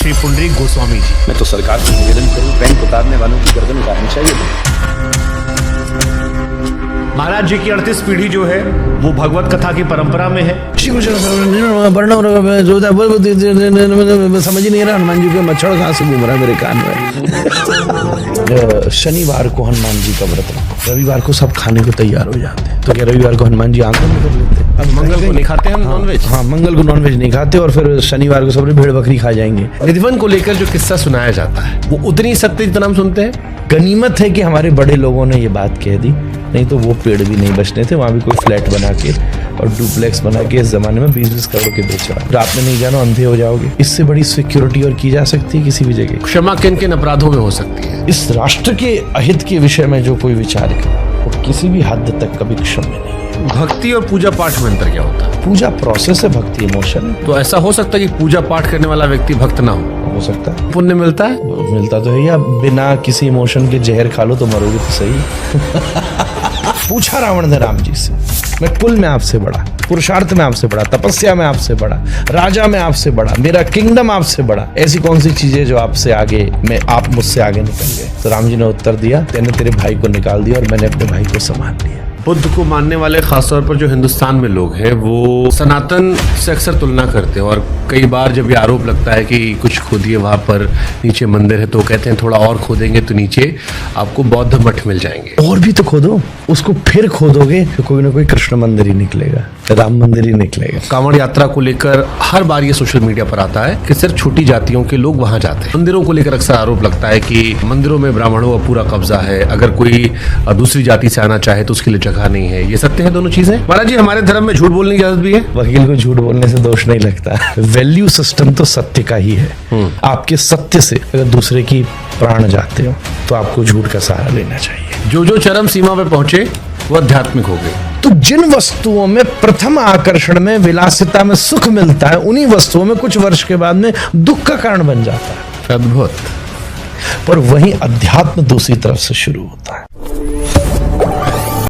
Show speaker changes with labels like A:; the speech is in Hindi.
A: श्री पुंडरीक गोस्वामी जी।
B: मैं तो सरकार से निवेदन करूं, बैंक उतारने वालों की गर्दन उतारनी चाहिए।
A: महाराज जी की 38 पीढ़ी जो है वो भगवत कथा की परंपरा में है।
C: समझ ही नहीं रहा हनुमान जी के मच्छर कहाँ से घूम रहा है मेरे कान में। शनिवार को हनुमान जी का व्रत रखो, रविवार को सब खाने को तैयार हो जाते हैं, तो क्या रविवार को हनुमान जी आंगन में कर लेते हैं?
A: अब मंगल को नहीं खाते हम नॉनवेज।
C: हाँ, मंगल को नॉनवेज नहीं खाते और फिर शनिवार को सब भेड़ बकरी खा जाएंगे।
A: निधिवन को लेकर जो किस्सा सुनाया जाता है वो उतनी सत्य जितना हम सुनते हैं।
C: गनीमत है कि हमारे बड़े लोगों ने ये बात कह दी, नहीं तो वो पेड़ भी नहीं बचने थे। वहां भी कोई फ्लैट बना के और डुप्लेक्स बना के इस जमाने में 20-20 करोड़ के बेचा। रात में नहीं जाना, अंधे हो जाओगे। इससे बड़ी सिक्योरिटी और की जा सकती है किसी भी जगह।
A: क्षमा किन किन अपराधों में हो सकती है?
C: इस राष्ट्र के अहित के विषय में जो कोई विचार करे वो किसी भी हद तक कभी क्षम्य नहीं है।
A: भक्ति और पूजा पाठ में अंतर क्या होता है?
C: पूजा प्रोसेस है, भक्ति इमोशन है।
A: तो ऐसा हो सकता है कि पूजा पाठ करने वाला व्यक्ति भक्त ना हो
C: सकता है।
A: पुण्य मिलता है?
C: मिलता तो है, या बिना किसी इमोशन के जहर खा लो तो मरोगे तो सही। पूछा रावण ने राम जी से, मैं कुल में आपसे बड़ा, पुरुषार्थ में आपसे बड़ा, तपस्या में आपसे बड़ा, राजा में आपसे बड़ा, मेरा किंगडम आपसे बड़ा, ऐसी कौन सी चीजें जो आपसे आगे, मैं आप मुझसे आगे निकल गए? तो राम जी ने उत्तर दिया, तेने तेरे भाई को निकाल दिया और मैंने अपने भाई को संभाल लिया।
A: बुद्ध को मानने वाले खासतौर पर जो हिंदुस्तान में लोग हैं वो सनातन से अक्सर तुलना करते हैं, और कई बार जब ये आरोप लगता है कि कुछ खोदिए वहां पर नीचे मंदिर है तो कहते हैं थोड़ा और खोदेंगे तो नीचे आपको बौद्ध मठ मिल जाएंगे।
C: और भी तो खोदो, उसको फिर खोदोगे तो कोई ना कोई कृष्ण मंदिर ही निकलेगा, राम मंदिर ही निकलेगा।
A: कांवड़ यात्रा को लेकर हर बार ये सोशल मीडिया पर आता है कि सिर्फ छोटी जातियों के लोग वहां जाते हैं। मंदिरों को लेकर अक्सर आरोप लगता है कि मंदिरों में ब्राह्मणों का पूरा कब्जा है, अगर कोई दूसरी जाति से आना चाहे तो उसके लिए जगह नहीं है। ये सत्य है दोनों चीजें? महाराज जी, हमारे धर्म में झूठ बोलने की इजाजत भी है?
C: वकील को झूठ बोलने से दोष नहीं लगता। वैल्यू सिस्टम तो सत्य का ही है। आपके सत्य से अगर दूसरे की प्राण जाते हो तो आपको झूठ का सहारा लेना चाहिए।
A: जो चरम सीमा पे पहुंचे वो आध्यात्मिक हो गए।
C: तो जिन वस्तुओं में प्रथम आकर्षण में विलासिता में सुख मिलता है, उन्हीं वस्तुओं में कुछ वर्ष के बाद में दुख का कारण बन जाता है।
A: अद्भुत।
C: पर वहीं अध्यात्म दूसरी तरफ से शुरू होता है।